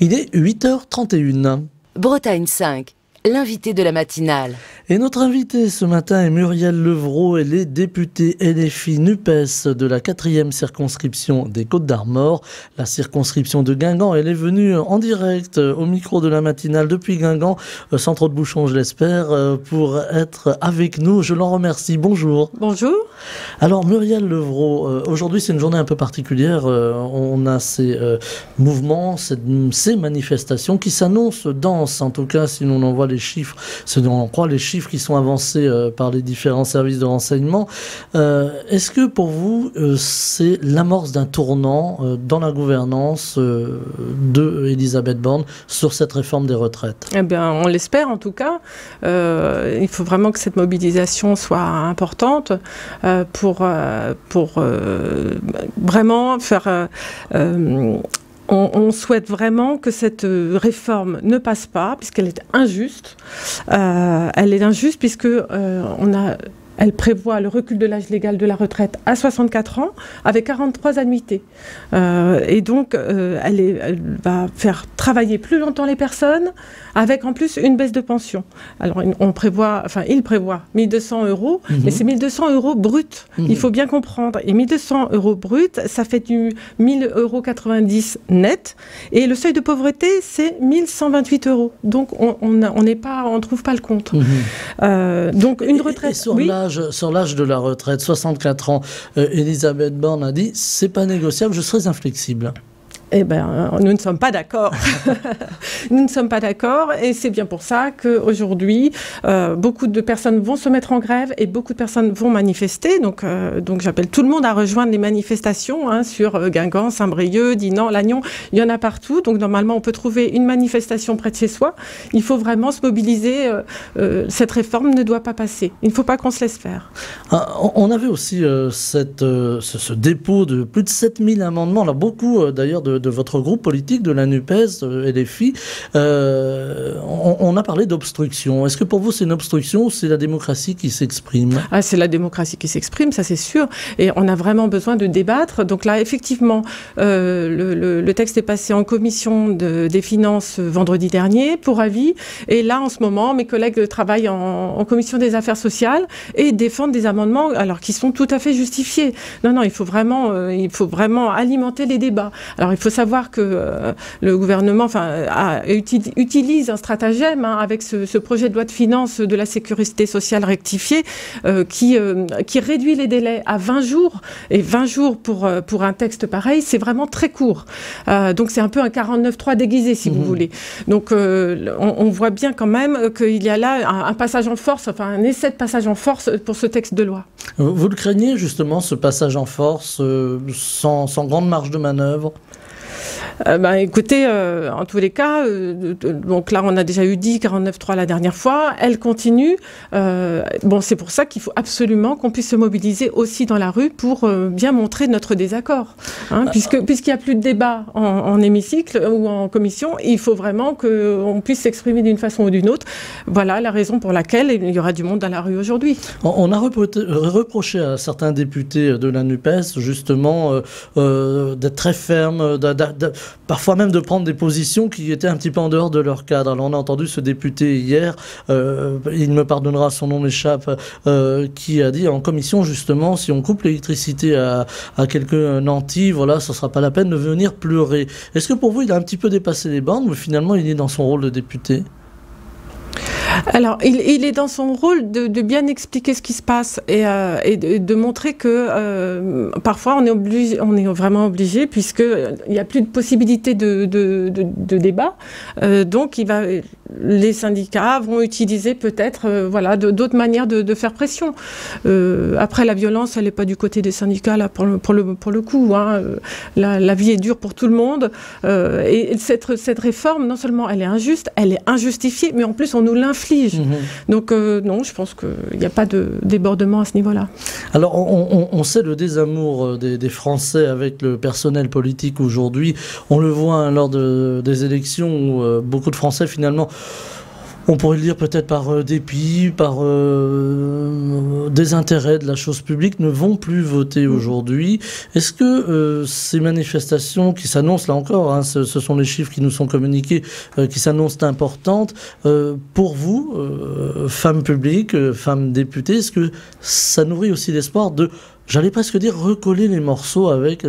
Il est 8h31. Bretagne 5, l'invité de la matinale. Et notre invité ce matin est Muriel Levrault. Elle est députée LFI NUPES de la 4e circonscription des Côtes-d'Armor, la circonscription de Guingamp. Elle est venue en direct au micro de la matinale depuis Guingamp, sans trop de bouchons je l'espère, pour être avec nous. Je l'en remercie. Bonjour. Bonjour. Alors Muriel Levrault, aujourd'hui c'est une journée un peu particulière. On a ces mouvements, ces manifestations qui s'annoncent denses, en tout cas si l'on en voit les chiffres, si on en croit les chiffres qui sont avancés par les différents services de renseignement. Est-ce que pour vous, c'est l'amorce d'un tournant dans la gouvernance de Elisabeth Borne sur cette réforme des retraites? Eh bien, on l'espère en tout cas. Il faut vraiment que cette mobilisation soit importante pour vraiment faire... On souhaite vraiment que cette réforme ne passe pas, puisqu'elle est injuste. Elle est injuste puisque elle prévoit le recul de l'âge légal de la retraite à 64 ans avec 43 annuités. Et donc, elle va faire travailler plus longtemps les personnes avec en plus une baisse de pension. Alors, il prévoit 1200 €, mais c'est 1200 € bruts. Il faut bien comprendre. Et 1200 € bruts, ça fait du 1000,90 € net. Et le seuil de pauvreté, c'est 1128 €. Donc, on ne trouve pas le compte. Donc, une retraite... Sur l'âge de la retraite, 64 ans, Elisabeth Borne a dit « c'est pas négociable, je serai inflexible ». Eh bien, nous ne sommes pas d'accord. Nous ne sommes pas d'accord et c'est bien pour ça qu'aujourd'hui, beaucoup de personnes vont se mettre en grève et beaucoup de personnes vont manifester. Donc j'appelle tout le monde à rejoindre les manifestations sur Guingamp, Saint-Brieuc, Dinan, Lannion. Il y en a partout. Donc normalement, on peut trouver une manifestation près de chez soi. Il faut vraiment se mobiliser. Cette réforme ne doit pas passer. Il ne faut pas qu'on se laisse faire. On avait aussi ce dépôt de plus de 7000 amendements. Alors beaucoup d'ailleurs de votre groupe politique, de la NUPES, LFI, on a parlé d'obstruction. Est-ce que pour vous c'est une obstruction ou c'est la démocratie qui s'exprime? C'est la démocratie qui s'exprime, ça c'est sûr. Et on a vraiment besoin de débattre. Donc là, effectivement, le texte est passé en commission des finances vendredi dernier pour avis. Et là, en ce moment, mes collègues travaillent en commission des affaires sociales et défendent des amendements alors qui sont tout à fait justifiés. Non, il faut vraiment alimenter les débats. Alors, il faut savoir que le gouvernement utilise un stratagème avec ce projet de loi de finances de la sécurité sociale rectifiée qui réduit les délais à 20 jours. Et 20 jours pour un texte pareil, c'est vraiment très court. Donc c'est un peu un 49.3 déguisé, si vous voulez. Donc on voit bien quand même qu'il y a là un passage en force, un essai de passage en force pour ce texte de loi. Vous le craignez justement, ce passage en force, sans grande marge de manœuvre? Écoutez, en tous les cas, donc là on a déjà eu dit 49.3 la dernière fois, elle continue. C'est pour ça qu'il faut absolument qu'on puisse se mobiliser aussi dans la rue pour bien montrer notre désaccord. Puisqu'il n'y a plus de débat en hémicycle ou en commission, il faut vraiment qu'on puisse s'exprimer d'une façon ou d'une autre. Voilà la raison pour laquelle il y aura du monde dans la rue aujourd'hui. On a reproché à certains députés de la NUPES justement d'être très fermes, parfois même de prendre des positions qui étaient un petit peu en dehors de leur cadre. Alors on a entendu ce député hier, il me pardonnera, son nom m'échappe, qui a dit en commission justement, si on coupe l'électricité à quelques nantis, voilà, ça ne sera pas la peine de venir pleurer. Est-ce que pour vous il a un petit peu dépassé les bornes, mais finalement il est dans son rôle de député? Alors, il est dans son rôle de bien expliquer ce qui se passe et de montrer que parfois on est vraiment obligé puisqu'il n'y a plus de possibilité de débat. Donc, les syndicats vont utiliser peut-être d'autres manières de faire pression. Après, la violence, elle n'est pas du côté des syndicats là, pour le coup. La vie est dure pour tout le monde. Et cette réforme, non seulement elle est injuste, elle est injustifiée, mais en plus on nous l'inflige. Donc non, je pense qu'il n'y a pas de débordement à ce niveau-là. Alors on sait le désamour des Français avec le personnel politique aujourd'hui. On le voit lors des élections où beaucoup de Français finalement on pourrait le dire peut-être par dépit, par désintérêt de la chose publique, ne vont plus voter aujourd'hui. Est-ce que ces manifestations qui s'annoncent, là encore, hein, ce sont les chiffres qui nous sont communiqués, qui s'annoncent importantes, pour vous, femmes publiques, femmes députées, est-ce que ça nourrit aussi l'espoir de, j'allais presque dire, recoller les morceaux avec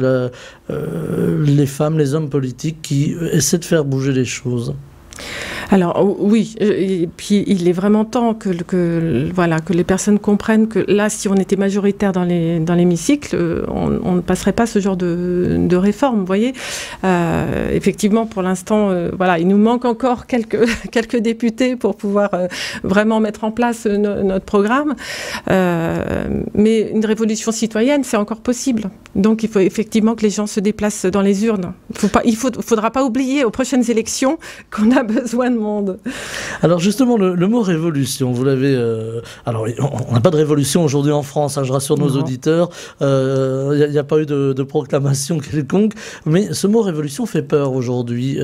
les femmes, les hommes politiques qui essaient de faire bouger les choses? Alors oui, et puis il est vraiment temps que les personnes comprennent que là, si on était majoritaire dans l'hémicycle, on ne passerait pas ce genre de réforme, vous voyez. Effectivement, pour l'instant, il nous manque encore quelques députés pour pouvoir vraiment mettre en place notre programme. Mais une révolution citoyenne, c'est encore possible. Donc il faut effectivement que les gens se déplacent dans les urnes. Il faudra pas oublier aux prochaines élections qu'on a besoin de monde. Alors justement, le mot révolution, vous l'avez... alors, on n'a pas de révolution aujourd'hui en France, hein, je rassure nos auditeurs. Il n'y a pas eu de proclamation quelconque. Mais ce mot révolution fait peur aujourd'hui.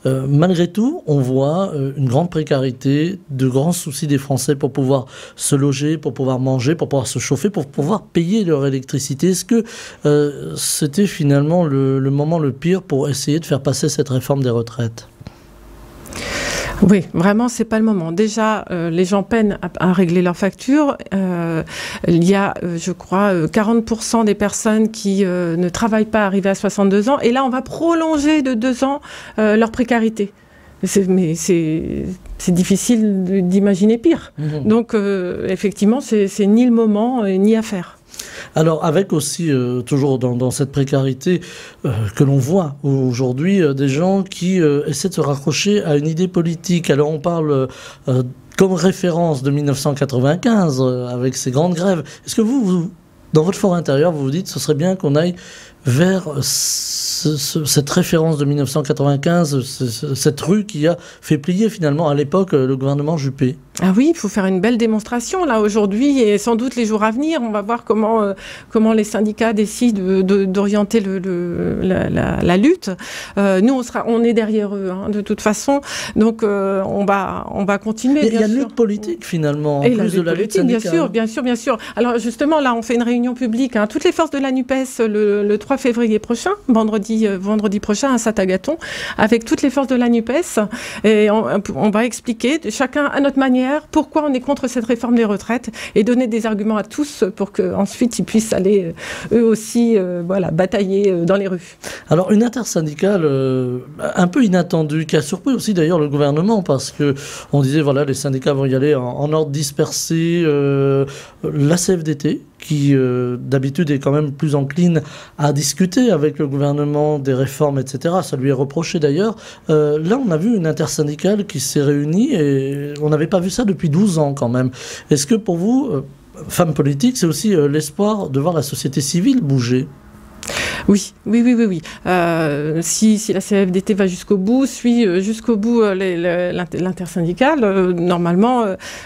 Malgré tout, on voit une grande précarité, de grands soucis des Français pour pouvoir se loger, pour pouvoir manger, pour pouvoir se chauffer, pour pouvoir payer leur électricité. Est-ce que c'était finalement le moment le pire pour essayer de faire passer cette réforme des retraites ? Oui, vraiment, c'est pas le moment. Déjà, les gens peinent à régler leurs factures. Il y a, je crois, 40% des personnes qui ne travaillent pas arrivées à 62 ans. Et là, on va prolonger de 2 ans leur précarité. Mais c'est difficile d'imaginer pire. Donc, effectivement, c'est ni le moment, ni à faire. Alors avec aussi, toujours dans cette précarité que l'on voit aujourd'hui, des gens qui essaient de se raccrocher à une idée politique. Alors on parle comme référence de 1995, avec ces grandes grèves. Est-ce que vous, dans votre fort intérieur, vous vous dites ce serait bien qu'on aille vers cette référence de 1995, cette rue qui a fait plier finalement à l'époque le gouvernement Juppé? Ah oui, il faut faire une belle démonstration là aujourd'hui et sans doute les jours à venir. On va voir comment les syndicats décident d'orienter la lutte. Nous, on est derrière eux de toute façon. Donc on va continuer. Il y a une lutte politique finalement, en plus de la lutte syndicale. Bien sûr. Alors justement là, on fait une réunion publique. Toutes les forces de la NUPES le 3 février prochain, vendredi prochain à Saint-Agathon, avec toutes les forces de la NUPES. Et on va expliquer, chacun à notre manière, pourquoi on est contre cette réforme des retraites et donner des arguments à tous pour qu'ensuite ils puissent aller eux aussi batailler dans les rues. Alors une intersyndicale un peu inattendue, qui a surpris aussi d'ailleurs le gouvernement, parce que on disait les syndicats vont y aller en ordre dispersé. La CFDT, qui d'habitude est quand même plus encline à discuter avec le gouvernement des réformes, etc. Ça lui est reproché d'ailleurs. Là, on a vu une intersyndicale qui s'est réunie et on n'avait pas vu ça depuis 12 ans quand même. Est-ce que pour vous, femmes politiques, c'est aussi l'espoir de voir la société civile bouger ? Oui. Si la CFDT va jusqu'au bout, suit jusqu'au bout l'intersyndicale, normalement,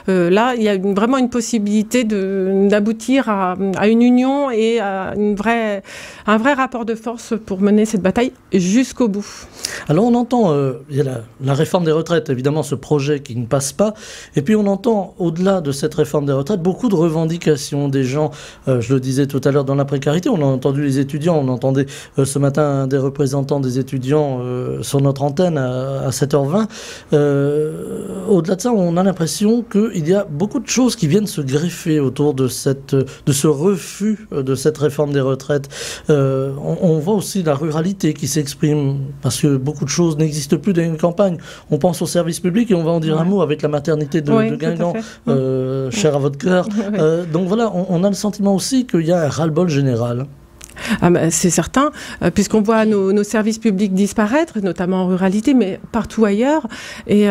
là, il y a vraiment une possibilité d'aboutir à une union et à un vrai rapport de force pour mener cette bataille jusqu'au bout. Alors on entend, il y a la réforme des retraites, évidemment ce projet qui ne passe pas, et puis on entend au-delà de cette réforme des retraites beaucoup de revendications des gens, je le disais tout à l'heure, dans la précarité. On a entendu les étudiants, on entendait ce matin des représentants des étudiants sur notre antenne à 7h20. Au-delà de ça, on a l'impression qu'il y a beaucoup de choses qui viennent se greffer autour de ce refus de cette réforme des retraites. On voit aussi la ruralité qui s'exprime, parce que beaucoup de choses n'existent plus dans une campagne. On pense au service public et on va en dire un mot avec la maternité de Guingamp, chère à votre cœur. Donc voilà, on a le sentiment aussi qu'il y a un ras-le-bol général. C'est certain, puisqu'on voit nos services publics disparaître, notamment en ruralité, mais partout ailleurs. Et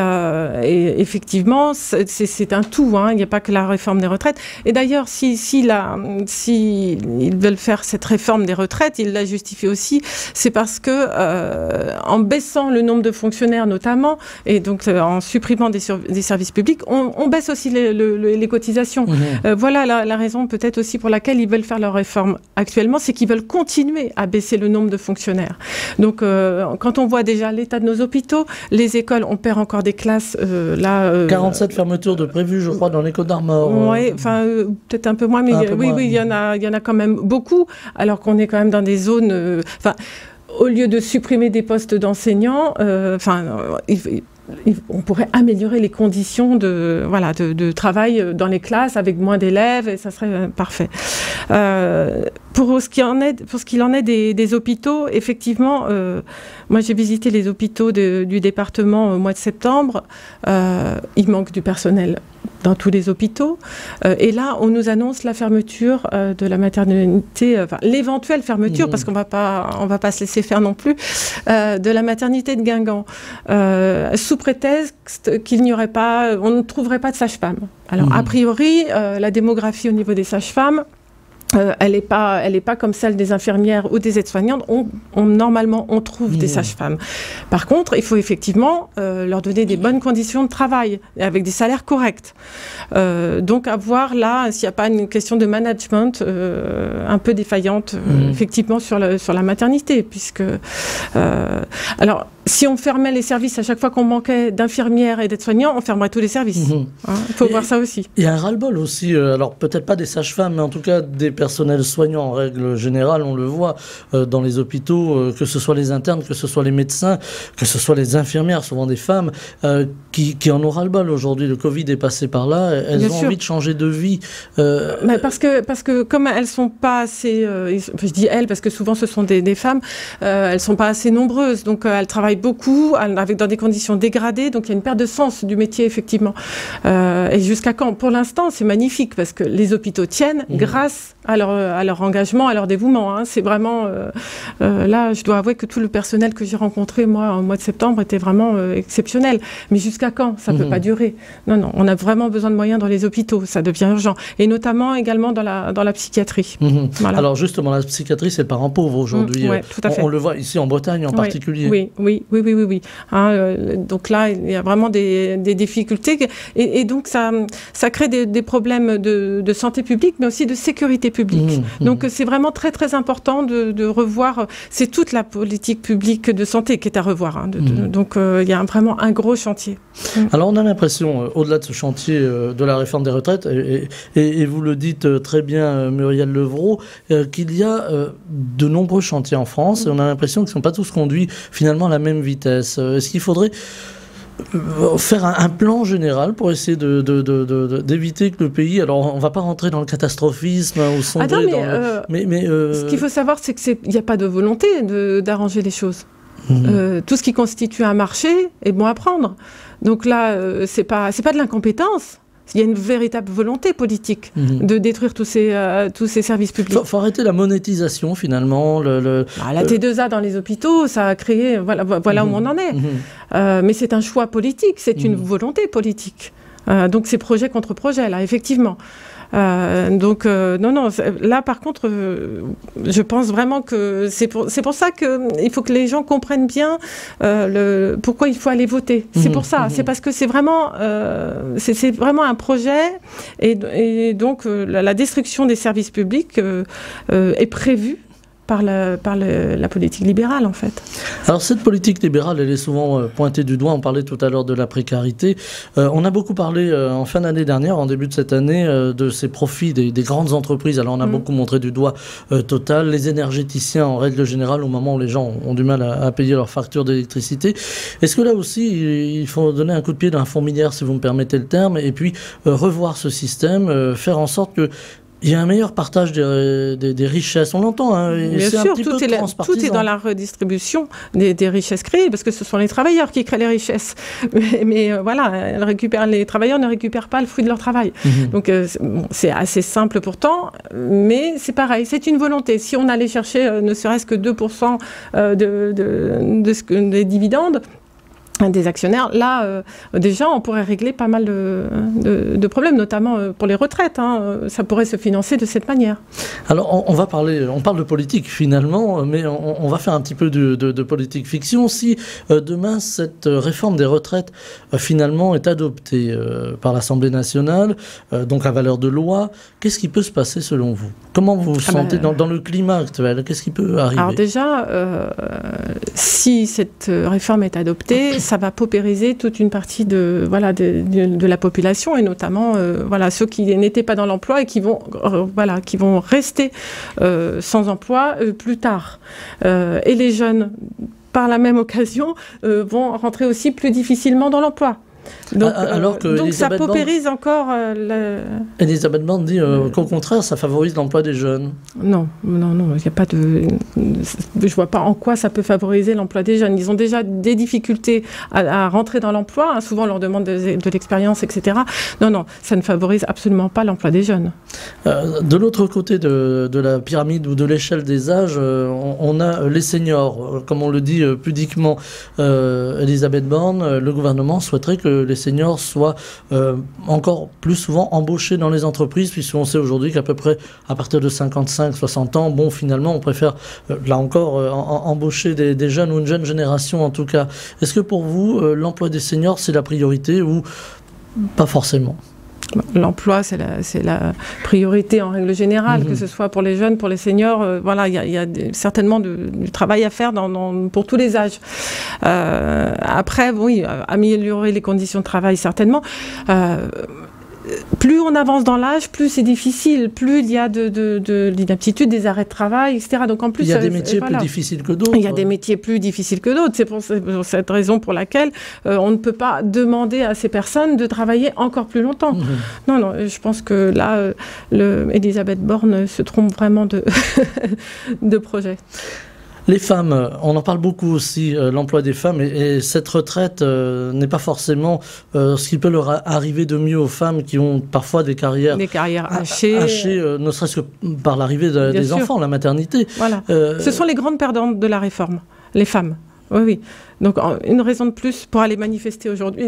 effectivement, c'est un tout. Il n'y a pas que la réforme des retraites. Et d'ailleurs, si ils veulent faire cette réforme des retraites, ils la justifient aussi. C'est parce que en baissant le nombre de fonctionnaires, notamment, et donc en supprimant des services publics, on baisse aussi les cotisations. Voilà la raison peut-être aussi pour laquelle ils veulent faire leur réforme actuellement, c'est qu'ils veulent veulent continuer à baisser le nombre de fonctionnaires. Donc, quand on voit déjà l'état de nos hôpitaux, les écoles, on perd encore des classes. 47 fermetures de prévues, je crois, dans les Côtes-d'Armor. Oui, enfin, peut-être un peu moins, mais oui, il y en a quand même beaucoup, alors qu'on est quand même dans des zones... au lieu de supprimer des postes d'enseignants, on pourrait améliorer les conditions de travail dans les classes avec moins d'élèves, et ça serait parfait. Pour ce qu'il en est des hôpitaux, effectivement, moi j'ai visité les hôpitaux du département au mois de septembre. Il manque du personnel dans tous les hôpitaux. Et là, on nous annonce la fermeture de la maternité, l'éventuelle fermeture, parce qu'on va pas se laisser faire non plus, de la maternité de Guingamp, sous prétexte qu'il n'y aurait pas, on ne trouverait pas de sage-femme. Alors, a priori, la démographie au niveau des sages-femmes, elle n'est pas comme celle des infirmières ou des aides-soignantes. Normalement, on trouve des sages-femmes. Par contre, il faut effectivement leur donner des bonnes conditions de travail, avec des salaires corrects. Donc, à voir là s'il n'y a pas une question de management un peu défaillante, effectivement, sur la maternité. Puisque, alors, si on fermait les services à chaque fois qu'on manquait d'infirmières et d'aides-soignants, on fermerait tous les services. Il faut voir ça aussi. Il y a un ras-le-bol aussi, alors peut-être pas des sages-femmes, mais en tout cas des personnels soignants en règle générale, on le voit dans les hôpitaux, que ce soit les internes, que ce soit les médecins, que ce soit les infirmières, souvent des femmes, qui en ont ras-le-bol aujourd'hui. Le Covid est passé par là, elles ont envie de changer de vie. Mais parce que comme elles sont pas assez, je dis elles parce que souvent ce sont des femmes, elles sont pas assez nombreuses, donc elles travaillent beaucoup, dans des conditions dégradées, donc il y a une perte de sens du métier, effectivement. Et jusqu'à quand? Pour l'instant, c'est magnifique, parce que les hôpitaux tiennent grâce à leur engagement, à leur dévouement. C'est vraiment... là, je dois avouer que tout le personnel que j'ai rencontré, moi, au mois de septembre, était vraiment exceptionnel. Mais jusqu'à quand? Ça ne peut pas durer. Non, on a vraiment besoin de moyens dans les hôpitaux, ça devient urgent. Et notamment, également, dans la psychiatrie. Voilà. Alors, justement, la psychiatrie, c'est le parent pauvre aujourd'hui. Ouais, tout à fait. On le voit ici en Bretagne en particulier. Oui. Donc là, il y a vraiment des difficultés. Et donc, ça crée des problèmes de santé publique, mais aussi de sécurité publique. Donc, c'est vraiment très, très important de revoir. C'est toute la politique publique de santé qui est à revoir. Donc, il y a vraiment un gros chantier. Alors, on a l'impression, au-delà de ce chantier de la réforme des retraites, et vous le dites très bien, Muriel Levrault, qu'il y a de nombreux chantiers en France, et on a l'impression qu'ils ne sont pas tous conduits finalement à la même vitesse. Est-ce qu'il faudrait faire un plan général pour essayer d'éviter que le pays... Alors, on ne va pas rentrer dans le catastrophisme ou sombrer ce qu'il faut savoir, c'est qu'il n'y a pas de volonté d'arranger les choses. Tout ce qui constitue un marché est bon à prendre. Donc là, c'est pas de l'incompétence. Il y a une véritable volonté politique de détruire tous ces services publics. Il faut arrêter la monétisation, finalement. La T2A dans les hôpitaux, ça a créé... Voilà où on en est. Mais c'est un choix politique, c'est une volonté politique. Donc c'est projet contre projet, là, effectivement. Non, là par contre, je pense vraiment que c'est pour ça qu'il faut que les gens comprennent bien pourquoi il faut aller voter. C'est pour ça, c'est parce que c'est vraiment un projet et donc la destruction des services publics est prévue par la politique libérale, en fait. Alors, cette politique libérale, elle est souvent pointée du doigt. On parlait tout à l'heure de la précarité. On a beaucoup parlé en fin d'année dernière, en début de cette année, de ces profits des grandes entreprises. Alors, on a beaucoup montré du doigt Total, les énergéticiens, en règle générale, au moment où les gens ont du mal à payer leurs factures d'électricité. Est-ce que là aussi, il faut donner un coup de pied d'un fonds milliard, si vous me permettez le terme, et puis revoir ce système, faire en sorte que il y a un meilleur partage des richesses, on l'entend. Bien sûr, tout est dans la redistribution des richesses créées, parce que ce sont les travailleurs qui créent les richesses. Mais voilà, les travailleurs ne récupèrent pas le fruit de leur travail. Donc c'est assez simple pourtant, mais c'est pareil, c'est une volonté. Si on allait chercher ne serait-ce que 2% des dividendes, des actionnaires, là, déjà, on pourrait régler pas mal de problèmes, notamment pour les retraites. Ça pourrait se financer de cette manière. Alors, on parle de politique finalement, mais on va faire un petit peu de politique fiction. Si demain, cette réforme des retraites finalement est adoptée par l'Assemblée nationale, donc à valeur de loi, qu'est-ce qui peut se passer selon vous? Comment vous vous sentez dans le climat actuel? Qu'est-ce qui peut arriver? Alors déjà, si cette réforme est adoptée, ça va paupériser toute une partie de la population, et notamment ceux qui n'étaient pas dans l'emploi et qui vont rester sans emploi plus tard. Et les jeunes, par la même occasion, vont rentrer aussi plus difficilement dans l'emploi. Donc ça paupérise encore. Elisabeth Borne dit qu'au contraire, ça favorise l'emploi des jeunes. Non, il n'y a pas de. Je vois pas en quoi ça peut favoriser l'emploi des jeunes. Ils ont déjà des difficultés à rentrer dans l'emploi. Souvent, on leur demande de l'expérience, etc. Non, ça ne favorise absolument pas l'emploi des jeunes. De l'autre côté de la pyramide ou de l'échelle des âges, on a les seniors. Comme on le dit pudiquement, Elisabeth Borne, le gouvernement souhaiterait que les seniors soient encore plus souvent embauchés dans les entreprises, puisqu'on sait aujourd'hui qu'à peu près à partir de 55-60 ans, finalement, on préfère, là encore, embaucher des jeunes ou une jeune génération en tout cas. Est-ce que pour vous, l'emploi des seniors, c'est la priorité ou pas forcément ? L'emploi, c'est la priorité en règle générale, que ce soit pour les jeunes, pour les seniors. Il y a certainement du travail à faire pour tous les âges. Après, oui, améliorer les conditions de travail, certainement. Plus on avance dans l'âge, plus c'est difficile, plus il y a de l'inaptitude, des arrêts de travail, etc. Donc en plus, il y a des métiers plus difficiles que d'autres. Il y a des métiers plus difficiles que d'autres. C'est pour cette raison pour laquelle on ne peut pas demander à ces personnes de travailler encore plus longtemps. Non, je pense que là, Elisabeth Borne se trompe vraiment de projet. Les femmes, on en parle beaucoup aussi, l'emploi des femmes, et cette retraite n'est pas forcément ce qui peut leur arriver de mieux aux femmes qui ont parfois des carrières hachées, ne serait-ce que par l'arrivée des enfants, la maternité. Voilà. Ce sont les grandes perdantes de la réforme, les femmes. Oui. Donc, une raison de plus pour aller manifester aujourd'hui.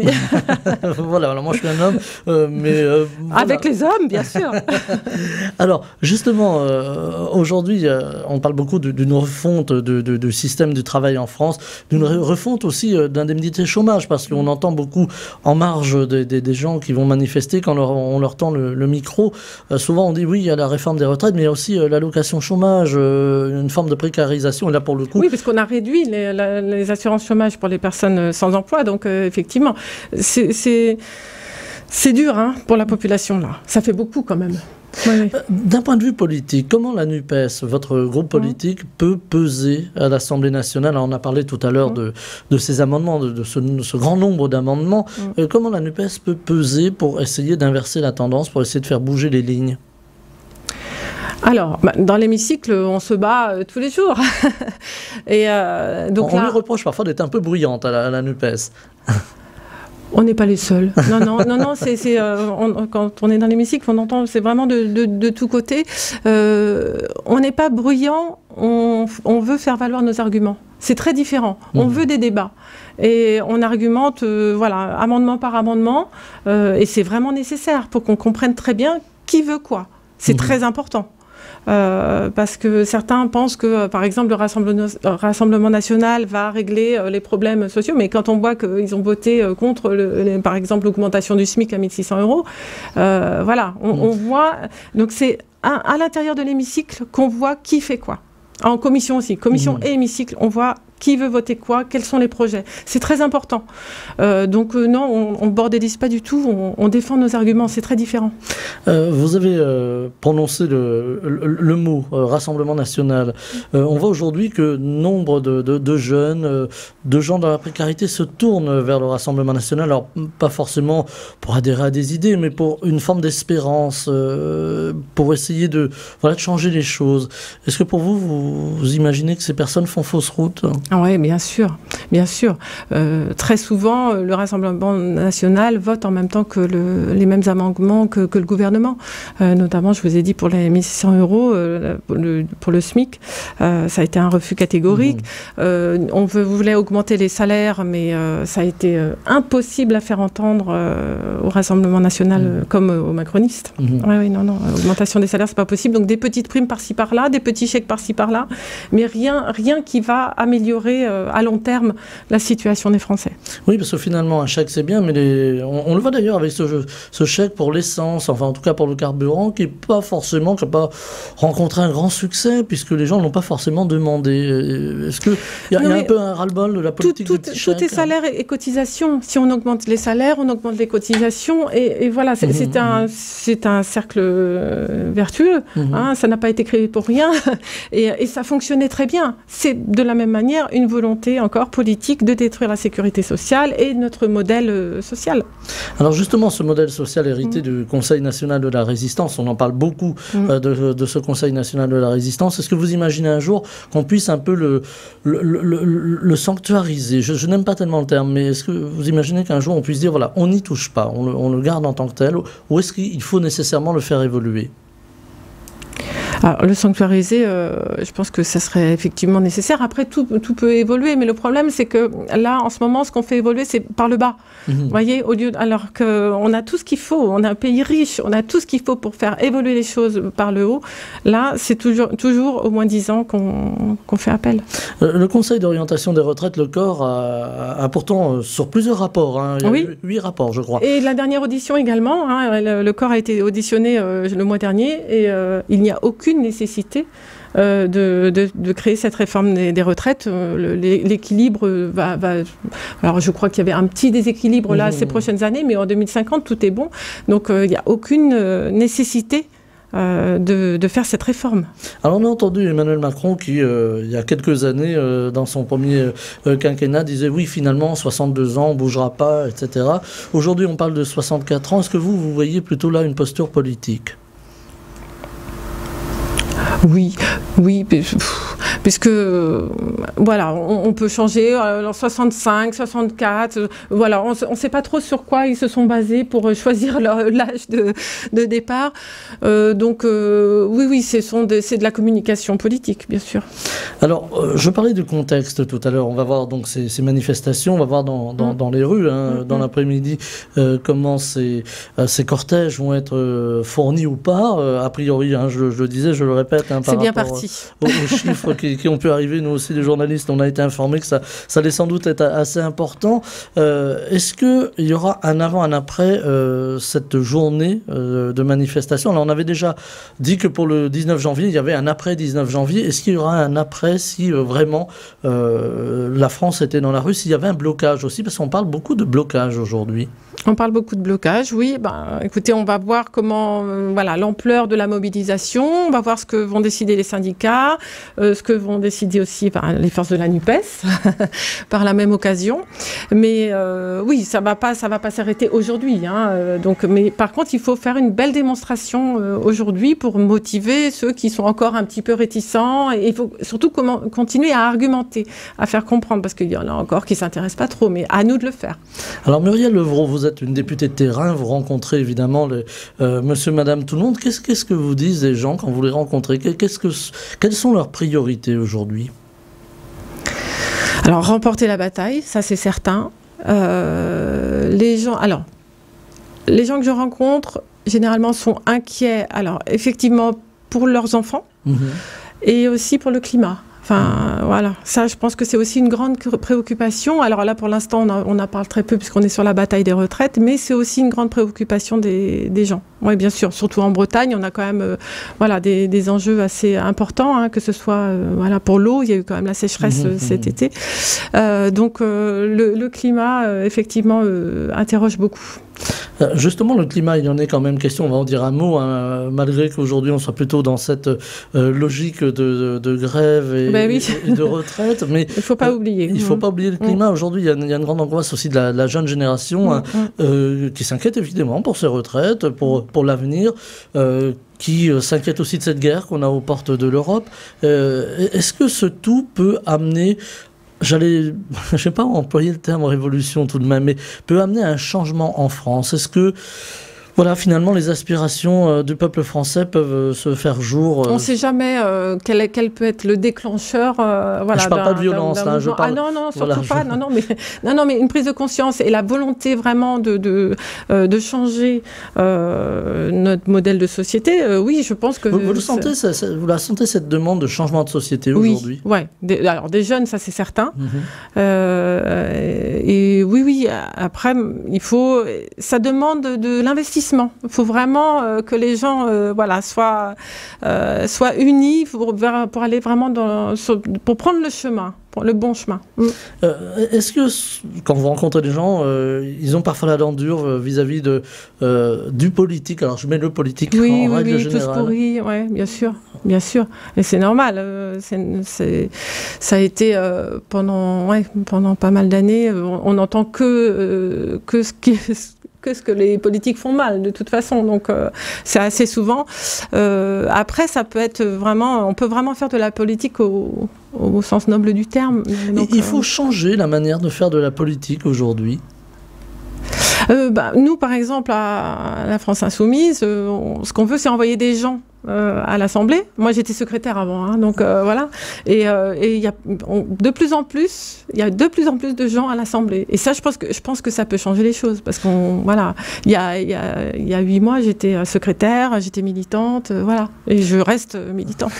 Voilà, alors moi je suis un homme, mais... Avec les hommes, bien sûr. Alors, justement, aujourd'hui, on parle beaucoup d'une refonte du système du travail en France, d'une refonte aussi d'indemnité chômage, parce qu'on entend beaucoup en marge des gens qui vont manifester quand on leur tend le micro. Souvent, on dit oui, il y a la réforme des retraites, mais il y a aussi l'allocation chômage, une forme de précarisation, et là pour le coup... Oui, parce qu'on a réduit les assurances chômage pour les personnes sans emploi, donc effectivement, c'est dur pour la population, là. Ça fait beaucoup quand même. Oui. D'un point de vue politique, comment la NUPES, votre groupe politique, peut peser à l'Assemblée nationale? On a parlé tout à l'heure de ces amendements, de ce grand nombre d'amendements. Comment la NUPES peut peser pour essayer d'inverser la tendance, pour essayer de faire bouger les lignes? Alors, dans l'hémicycle, on se bat tous les jours. Et donc on lui reproche parfois d'être un peu bruyante à la NUPES. On n'est pas les seuls. Non, quand on est dans l'hémicycle, on entend, c'est vraiment de tous côtés. On n'est pas bruyant, on veut faire valoir nos arguments. C'est très différent. On veut des débats. Et on argumente, amendement par amendement. Et c'est vraiment nécessaire pour qu'on comprenne très bien qui veut quoi. C'est très important. Parce que certains pensent que, par exemple, le Rassemblement national va régler les problèmes sociaux, mais quand on voit qu'ils ont voté contre, par exemple, l'augmentation du SMIC à 1 600 €, on voit... Donc c'est à l'intérieur de l'hémicycle qu'on voit qui fait quoi. En commission aussi, commission et hémicycle, on voit qui veut voter quoi, quels sont les projets. C'est très important. Non, on ne bordélise pas du tout, on défend nos arguments, c'est très différent. Vous avez prononcé le mot Rassemblement national. On voit aujourd'hui que nombre de jeunes, de gens dans la précarité se tournent vers le Rassemblement national. Alors, pas forcément pour adhérer à des idées, mais pour une forme d'espérance, pour essayer de changer les choses. Est-ce que pour vous, vous imaginez que ces personnes font fausse route ? Oui, bien sûr, bien sûr. Très souvent, le Rassemblement national vote en même temps que les mêmes amendements que le gouvernement. Notamment, je vous ai dit, pour les 1 600 euros, pour le SMIC, ça a été un refus catégorique. On voulait augmenter les salaires, mais ça a été impossible à faire entendre au Rassemblement national comme aux macronistes. Oui, non, augmentation des salaires, c'est pas possible. Donc des petites primes par-ci par-là, des petits chèques par-ci par-là, mais rien qui va améliorer à long terme la situation des Français. Oui, parce que finalement, un chèque, c'est bien, mais on le voit d'ailleurs avec ce chèque pour l'essence, enfin en tout cas pour le carburant, qui n'a pas rencontré un grand succès, puisque les gens ne l'ont pas forcément demandé. Est-ce qu'il y a un peu un ras-le-bol de la politique du petit chèque? Tout est salaire et cotisations. Si on augmente les salaires, on augmente les cotisations, et voilà, c'est un cercle vertueux. Ça n'a pas été créé pour rien, et ça fonctionnait très bien. C'est de la même manière une volonté encore politique de détruire la sécurité sociale et notre modèle social. Alors justement, ce modèle social hérité du Conseil national de la résistance, on en parle beaucoup de ce Conseil national de la résistance. Est-ce que vous imaginez un jour qu'on puisse un peu le sanctuariser? Je n'aime pas tellement le terme, mais est-ce que vous imaginez qu'un jour on puisse dire, voilà, on n'y touche pas, on le garde en tant que tel, ou est-ce qu'il faut nécessairement le faire évoluer? Alors, le sanctuariser, je pense que ça serait effectivement nécessaire. Après, tout peut évoluer, mais le problème, c'est que là, en ce moment, ce qu'on fait évoluer, c'est par le bas. Vous voyez, alors qu'on a tout ce qu'il faut, on a un pays riche, on a tout ce qu'il faut pour faire évoluer les choses par le haut. Là, c'est toujours au moins 10 ans qu'on fait appel. Le Conseil d'orientation des retraites, le corps, a pourtant, sur plusieurs rapports, il y a eu 8 rapports, je crois. Et la dernière audition également, le corps a été auditionné le mois dernier, et il n'y a aucune nécessité de créer cette réforme des retraites. L'équilibre va... Alors, je crois qu'il y avait un petit déséquilibre là ces prochaines années, mais en 2050, tout est bon. Donc, il n'y a aucune nécessité de faire cette réforme. Alors on a entendu Emmanuel Macron qui, il y a quelques années, dans son premier quinquennat, disait oui, finalement, 62 ans, on ne bougera pas, etc. Aujourd'hui, on parle de 64 ans. Est-ce que vous voyez plutôt là une posture politique ? Oui, puisque voilà, on peut changer en 65, 64, voilà, on ne sait pas trop sur quoi ils se sont basés pour choisir l'âge de départ. Donc oui, c'est de la communication politique, bien sûr. Alors, je parlais du contexte tout à l'heure. On va voir donc ces manifestations, on va voir dans les rues, dans l'après-midi, comment ces cortèges vont être fournis ou pas. A priori, je le disais, je le répète, par rapport aux chiffres qui ont pu arriver. Nous aussi, les journalistes, on a été informés que ça allait sans doute être assez important. Est-ce qu'il y aura un avant, un après cette journée de manifestation? Alors, on avait déjà dit que pour le 19 janvier, il y avait un après 19 janvier. Est-ce qu'il y aura un après si vraiment la France était dans la rue, s'il y avait un blocage aussi? Parce qu'on parle beaucoup de blocage aujourd'hui. On parle beaucoup de blocage, oui. Écoutez, on va voir comment, l'ampleur de la mobilisation. On va voir ce que vont décider les syndicats, ce que vont décider aussi les forces de la NUPES par la même occasion. Mais oui, ça va pas s'arrêter aujourd'hui. Mais par contre, il faut faire une belle démonstration aujourd'hui pour motiver ceux qui sont encore un petit peu réticents. Et il faut surtout continuer à argumenter, à faire comprendre, parce qu'il y en a encore qui ne s'intéressent pas trop, mais à nous de le faire. Alors Muriel Levrault, vous êtes une députée de terrain, vous rencontrez évidemment monsieur, madame, tout le monde. Qu'est-ce que vous disent les gens quand vous les rencontrez? Quelles sont leurs priorités aujourd'hui? Alors, remporter la bataille, ça c'est certain. Les gens que je rencontre, généralement, sont inquiets. Alors, effectivement, pour leurs enfants et aussi pour le climat. Voilà, ça je pense que c'est aussi une grande préoccupation. Alors là pour l'instant on en parle très peu puisqu'on est sur la bataille des retraites, mais c'est aussi une grande préoccupation des gens. Oui, bien sûr, surtout en Bretagne, on a quand même des enjeux assez importants, que ce soit pour l'eau, il y a eu quand même la sécheresse cet été. Donc le climat effectivement interroge beaucoup. Justement, le climat, il y en est quand même question, on va en dire un mot, malgré qu'aujourd'hui on soit plutôt dans cette logique de grève et de retraite. Mais il ne faut pas oublier. Il ne faut pas oublier le climat. Aujourd'hui, il y a une grande angoisse aussi de la jeune génération qui s'inquiète évidemment pour ses retraites, pour l'avenir, qui s'inquiète aussi de cette guerre qu'on a aux portes de l'Europe. Est-ce que ce tout peut amener je sais pas employer le terme révolution tout de même, mais peut amener un changement en France. Est-ce que, voilà, finalement, les aspirations du peuple français peuvent se faire jour. On ne sait jamais quel peut être le déclencheur. Voilà, je ne parle pas de violence, là. Ah non, surtout pas. Non, mais une prise de conscience et la volonté vraiment de changer notre modèle de société. Oui, je pense que vous la sentez cette demande de changement de société aujourd'hui? Oui, alors des jeunes, ça c'est certain. Et oui. Après, ça demande de l'investissement. Il faut vraiment que les gens soient unis pour aller vraiment pour prendre le chemin, le bon chemin. Est-ce que quand vous rencontrez des gens, ils ont parfois la dent dure vis-à-vis du politique? Alors je mets le politique en règle générale. Tous pourris, oui, bien sûr. Et c'est normal. Ça a été pendant pas mal d'années, on n'entend que ce que les politiques font mal, de toute façon. Donc, c'est assez souvent. Après, ça peut être vraiment... On peut vraiment faire de la politique au sens noble du terme. Donc, il faut changer la manière de faire de la politique aujourd'hui. Nous, par exemple, à la France Insoumise, ce qu'on veut, c'est envoyer des gens à l'Assemblée. Moi, j'étais secrétaire avant, donc voilà. Et il y a de plus en plus de gens à l'Assemblée. Et ça, je pense que ça peut changer les choses, parce il y a 8 mois, j'étais secrétaire, j'étais militante, voilà. Et je reste militante.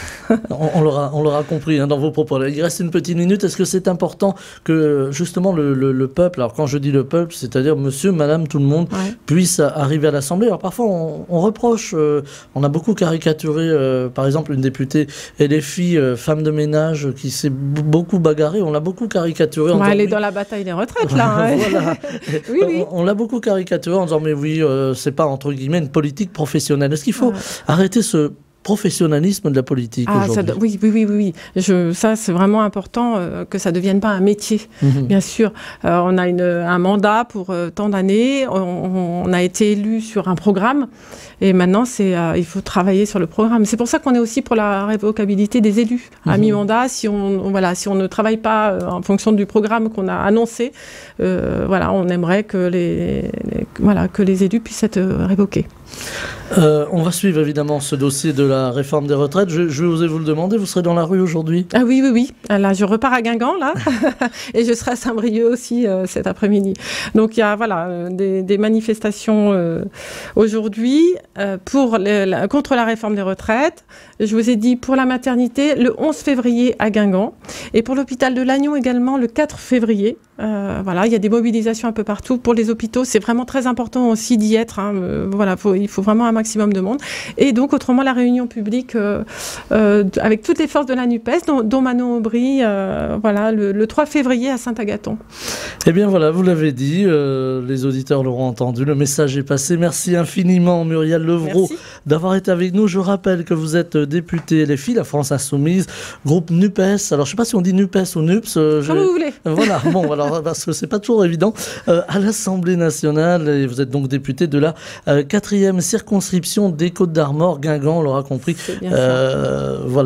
on l'aura compris dans vos propos. Il reste une petite minute. Est-ce que c'est important que justement le peuple, alors quand je dis le peuple, c'est-à-dire monsieur, madame, tout le monde, puisse arriver à l'Assemblée? Alors parfois, on reproche, on a beaucoup caricaturé, par exemple, une députée LFI, femme de ménage, qui s'est beaucoup bagarrée. On l'a beaucoup caricaturé. Elle est dans la bataille des retraites, là. Voilà. Oui. On l'a beaucoup caricaturé en disant, mais oui, c'est pas, entre guillemets, une politique professionnelle. Est-ce qu'il faut arrêter ce professionnalisme de la politique aujourd'hui? Oui. Ça, c'est vraiment important que ça ne devienne pas un métier, bien sûr. On a un mandat pour tant d'années, on a été élu sur un programme, et maintenant, il faut travailler sur le programme. C'est pour ça qu'on est aussi pour la révocabilité des élus. À mi-mandat, si on ne travaille pas en fonction du programme qu'on a annoncé, on aimerait que les élus puissent être révoqués. On va suivre évidemment ce dossier de la réforme des retraites. Je vais oser vous le demander, vous serez dans la rue aujourd'hui? Ah oui. Là, je repars à Guingamp, là, et je serai à Saint-Brieuc aussi cet après-midi. Donc il y a des manifestations aujourd'hui contre la réforme des retraites. Je vous ai dit pour la maternité le 11 février à Guingamp, et pour l'hôpital de Lannion également le 4 février. Il y a des mobilisations un peu partout. Pour les hôpitaux, c'est vraiment très important aussi d'y être. Il faut vraiment un maximum de monde. Et donc, autrement, la réunion publique avec toutes les forces de la NUPES, dont Manon Aubry, le 3 février à Saint-Agathon. Eh bien voilà, vous l'avez dit, les auditeurs l'auront entendu, le message est passé. Merci infiniment Muriel Levrault d'avoir été avec nous. Je rappelle que vous êtes députée LFI, la France Insoumise, groupe NUPES. Alors, je ne sais pas si on dit NUPES ou NUPS. Comme vous voulez. Voilà, parce que c'est pas toujours évident, à l'Assemblée nationale, et vous êtes donc député de la 4e circonscription des Côtes-d'Armor, Guingamp, on l'aura compris.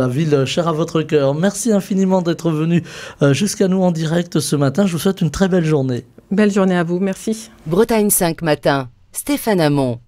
Ville chère à votre cœur. Merci infiniment d'être venu jusqu'à nous en direct ce matin. Je vous souhaite une très belle journée. Belle journée à vous, merci. Bretagne 5 matin, Stéphane Hamon.